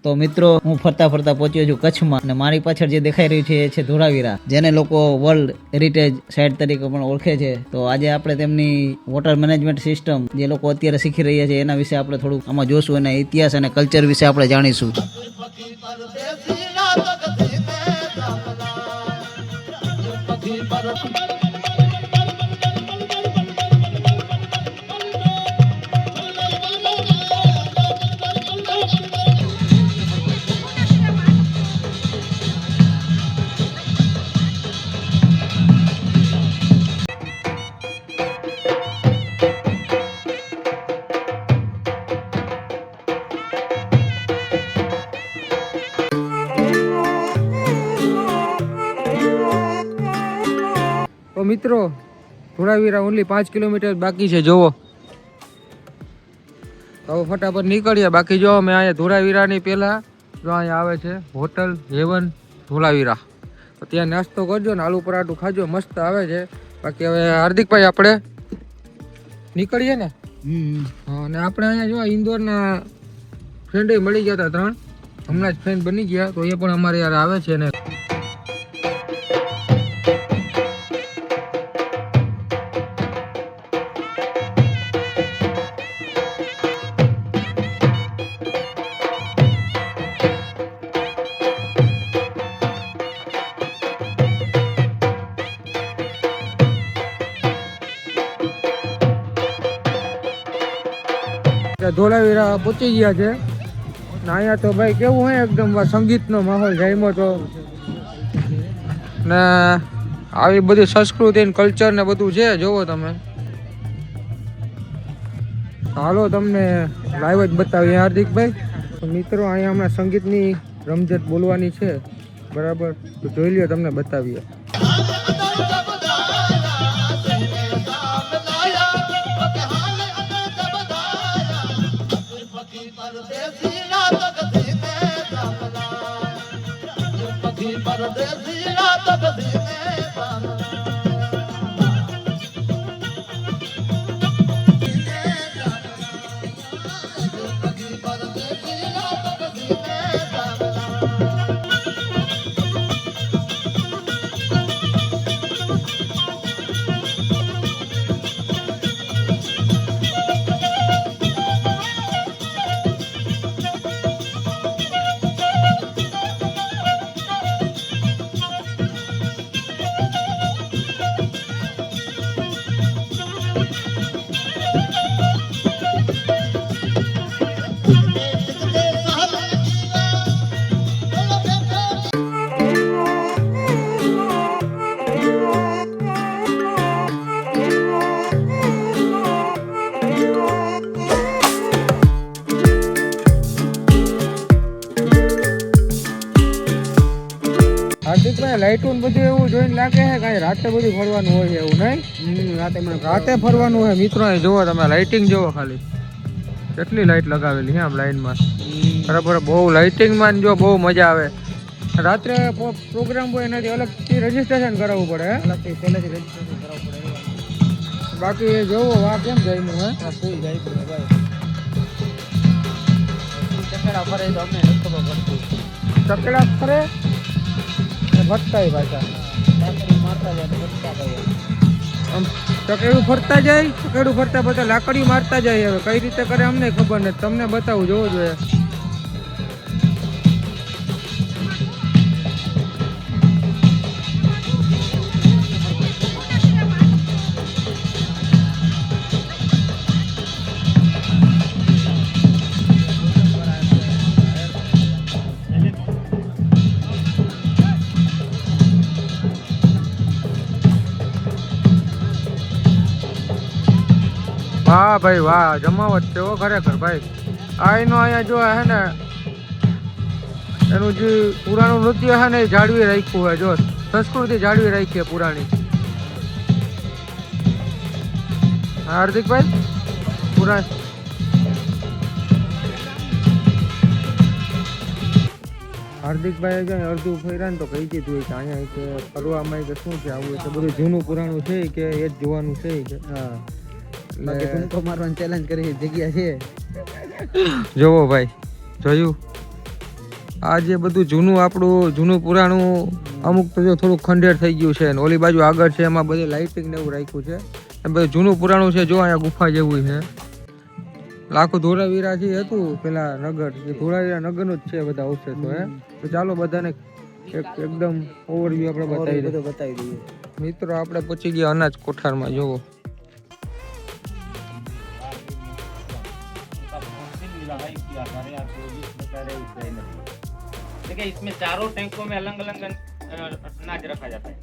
તો મિત્રો હું ફરતા ફરતા પહોંચ્યો છું કચ્છમાં અને મારી પાછળ જે દેખાઈ રહ્યું છે એ છે ધોળાવીરા, જેને લોકો વર્લ્ડ હેરિટેજ સાઇટ તરીકે પણ ઓળખે છે. તો આજે આપણે તેમની વોટર મેનેજમેન્ટ સિસ્ટમ જે લોકો અત્યારે શીખી રહ્યા છે એના વિશે આપણે થોડુંક આમાં જોશું અને ઇતિહાસ અને કલ્ચર વિશે આપણે જાણીશું. તો મિત્રો ધોળાવીરા ઓનલી 5 કિલોમીટર બાકી છે. જોવો તો ફટાફટ નીકળીએ. બાકી જો મેં અહીંયા ધોળાવીરાની પહેલા જો અહીંયા આવે છે હોટલ હેવન ધોળાવીરા, તો ત્યાં નાસ્તો કરજો ને આલુ પરાઠું ખાજો, મસ્ત આવે છે. બાકી હવે હાર્દિકભાઈ આપણે નીકળીએ ને. હા, અને આપણે અહીંયા જો ઇન્દોરના ફ્રેન્ડ મળી ગયા હતા 3, હમણાં જ ફ્રેન્ડ બની ગયા, તો એ પણ અમારે યાર આવે છે ને. ધોળાવીરા પહોંચી ગયા છે ને અહીંયા તો ભાઈ કેવું હોય એકદમ સંગીતનો માહોલ જામ્યો તો ને આવી બધી સંસ્કૃતિ ને કલ્ચર ને બધું છે. જોવો તમે, હાલો તમને લાઈવ જ બતાવીએ હાર્દિકભાઈ. તો મિત્રો અહીંયા હમણાં સંગીતની રમઝટ બોલવાની છે, બરાબર, તો જોઈ લ્યો, તમને બતાવીએ. હાર્દિકભાઈ લાઇટો ને બધું એવું જોઈને લાગે છે કાંઈ રાતે બધું ફરવાનું હોય એવું નહીં? રાતે ફરવાનું હોય મિત્રો. અહીં જોવો તમે, લાઇટિંગ જોવો, ખાલી કેટલી લાઇટ લગાવેલી છે આમ લાઈનમાં, બરાબર. બહુ લાઇટિંગમાં જો બહુ મજા આવે. રાત્રે પ્રોગ્રામ હોય એનાથી અલગથી રજીસ્ટ્રેશન કરાવવું પડે, અલગથી પહેલેથી રજીસ્ટ્રેશન કરાવવું પડે. બાકી જોવો આ કેમ જઈનું હે સુઈ જાય ભાઈ. ચકેડા ફરે તો અમને નથી ખબર પડતી. ચકેડા ફરે ભટકાય પાછા મારતા જાય, ચકેડું ફરતા જાય, ચકેડું ફરતા ફરતા લાકડી મારતા જાય. હવે કઈ રીતે કરે અમને ખબર નથી, તમને બતાવું, જોવો જોઈએ. વાહ ભાઈ વાહ, જમાવટ છે હો ખરેખર ભાઈ. આ એનો અહીંયા જો હે ને એનું જે પુરાણું નૃત્ય છે ને એ જાળવી રાખ્યું હોય, જો સંસ્કૃતિ જાળવી રાખી છે પુરાણી. હાર્દિકભાઈ પુરા હાર્દિકભાઈ જો અડધું ફર્યા ને તો કહી દીધું કે અહીંયા કે ફરવામાં કે શું છે આવું, એટલે બધું જૂનું પુરાણું છે કે એ જ જોવાનું છે કે. હા, બાકી ટૂંકો મારવાની ચેલેન્જ કરી જગ્યા છે. જોવો ભાઈ, જોયું આ જે બધું જૂનું આપણું જૂનું પુરાણું અમુક તો જો થોડું ખંડેર થઈ ગયું છે ને ઓલી બાજુ આગળ છે એમાં બધે લાઇટિંગ ને એવું રાખ્યું છે એ બધું જૂનું પુરાણું છે જો અહીંયા ગુફા જેવું છે લાખો ધોળાવીરા જે હતું પેલા નગર એ ધોળાવીરા નગરનું જ છે બધા અવશેષો હે તો ચાલો બધાને એકદમ ઓવરવ્યુ આપણે બતાવી દઈએ મિત્રો આપણે પહોંચી ગયા અનાજ કોઠારમાં જોવો देखिए इसमें चारों टैंकों में अलग अलग अनाज रखा जाता है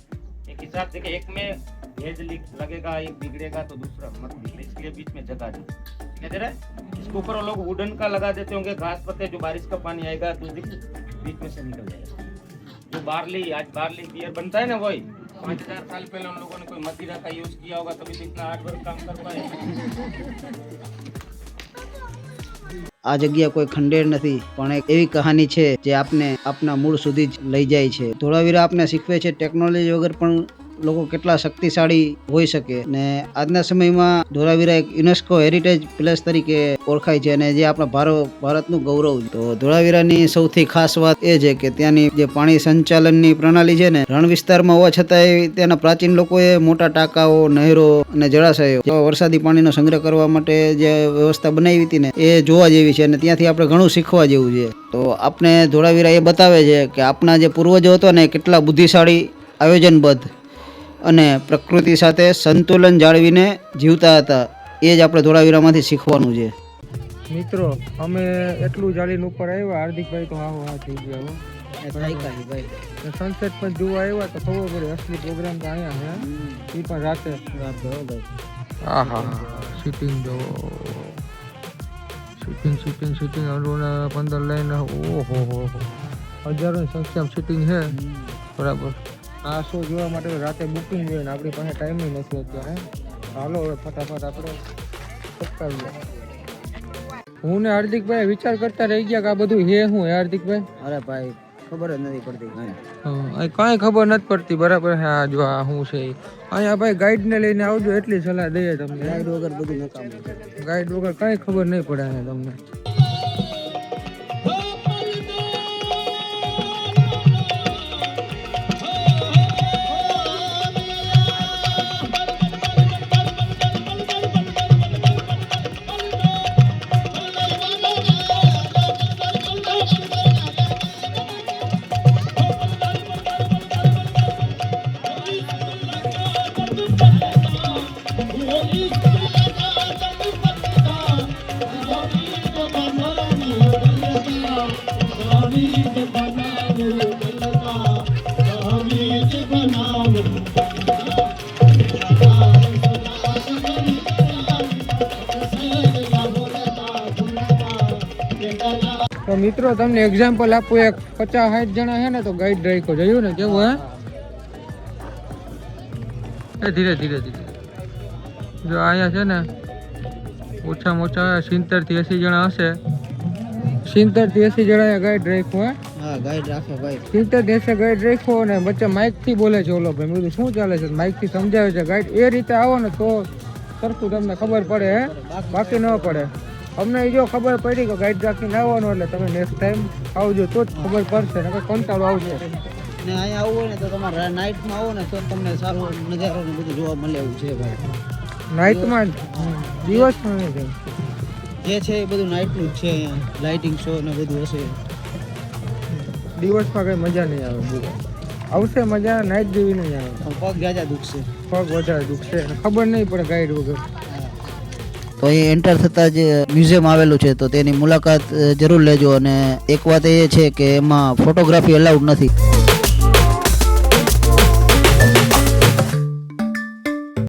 एक हिसाब देखिए एक में भेज लगेगा एक बिगड़ेगा तो दूसरा मत बिगड़े इसलिए बीच में जगह दी क्या दे रहा है इसके ऊपर लोग वुडन का लगा देते होंगे घास पत्ते जो बारिश का पानी आएगा तो बीच में से निकल जाएगा जो बार्ली आज बार्ली बियर बनता है ना वही 5000 साल पहले हम लोगों ने कोई मदिरा का यूज किया होगा तभी तो इतना हार्ड वर्क काम कर पाए આ જગ્યા કોઈ ખંડેર નથી પણ એક એવી કહાની છે જે આપને આપના મૂળ સુધી જ લઈ જાય છે ધોળાવીરા આપને શીખવે છે ટેકનોલોજી વગર પણ લોકો કેટલા શક્તિશાળી હોઈ શકે ને આજના સમયમાં ધોળાવીરા એક યુનેસ્કો હેરિટેજ પ્લેસ તરીકે ઓળખાય છે અને જે આપણા ભારતનું ગૌરવ છે તો ધોળાવીરાની સૌથી ખાસ વાત એ છે કે ત્યાંની જે પાણી સંચાલનની પ્રણાલી છે ને રણ વિસ્તારમાં હોવા છતાંય ત્યાંના પ્રાચીન લોકોએ મોટા ટાંકાઓ નહેરો અને જળાશયો જેવા વરસાદી પાણીનો સંગ્રહ કરવા માટે જે વ્યવસ્થા બનાવી હતી ને એ જોવા જેવી છે અને ત્યાંથી આપણે ઘણું શીખવા જેવું છે તો આપણે ધોળાવીરા એ બતાવે છે કે આપણા જે પૂર્વજો હતો ને કેટલા બુદ્ધિશાળી આયોજનબદ્ધ અને પ્રકૃતિ સાથે સંતુલન જાળવીને જીવતા હતા એ જ આપણે ધોળાવીરામાંથી શીખવાનું છે મિત્રો અમે એટલું જાળીને ઉપર આવ્યા હાર્દિકભાઈ તો હા થઈ ગયા સનસેટ પણ જોવા આવ્યા તો ખબર પડે અસલી પ્રોગ્રામ તો અહીંયા છે એ પણ રાતે હા હા શૂટિંગ જો શૂટિંગ 15 લાઈન ઓહો હજારોની સંખ્યામાં શૂટિંગ છે બરાબર આ શો જોવા માટે રાતે બુકિંગ જોઈએ ને આપણી પાસે ટાઈમ નથી અત્યારે હાલો હવે ફટાફટ આપણે પતાવીએ હું ને હાર્દિકભાઈ વિચાર કરતા રહી ગયા કે આ બધું હે હું હાર્દિકભાઈ અરે ભાઈ ખબર જ નથી પડતી કાંઈ ખબર નથી પડતી બરાબર હા જો આ શું છે અહીંયા ભાઈ ગાઈડને લઈને આવજો એટલી સલાહ દઈએ તમને ગાઈડ વગર બધું નકામું ગાઈડ વગર કાંઈ ખબર નહીં પડે અહીંયા તમને તો મિત્રો તમને એક્ઝામ્પલ આપું એક 50-60 જણા છે ને તો ગાઈડ રાખ્યો જોયું ને કેવું હે ધીરે ધીરે જો અહીંયા છે ને ઓછામાં ઓછા 70 થી 80 જણા હશે 70 થી 80 જણા ગાઈડ રાખ્યો હે હા ગાઈડ રાખે ભાઈ 70 થી 80 ગાઈડ રાખ્યો ને વચ્ચે માઇક થી બોલે છે ઓલો ભાઈ મેં શું ચાલે છે માઇક થી સમજાવે છે ગાઈડ એ રીતે આવો ને તો સરખું તમને ખબર પડે હે બાકી ન પડે અમને જો ખબર પડી કે ગાઈડ રાખીને આવવાનું એટલે તમે નેક્સ્ટ ટાઈમ આવજો તો જ ખબર પડશે ને કંટાળો આવશે ને અહીંયા આવવું હોય ને તો તમારે નાઇટમાં આવો ને તો તમને સારો નજારો ને બધું જોવા મળે એવું છે ભાઈ નાઇટમાં દિવસમાં નહીં જે છે એ બધું નાઇટનું જ છે અહીંયા લાઇટિંગ શો ને બધું હશે દિવસમાં કઈ મજા નહીં આવે બહુ આવશે મજા નાઇટ જેવી નહીં આવે પગ જાજા દુખશે પગ વધારે દુખશે ખબર નહીં પડે ગાઈડ વગર તો અહીં એન્ટર થતાં જ મ્યુઝિયમ આવેલું છે તો તેની મુલાકાત જરૂર લેજો અને એક વાત એ છે કે એમાં ફોટોગ્રાફી અલાઉડ નથી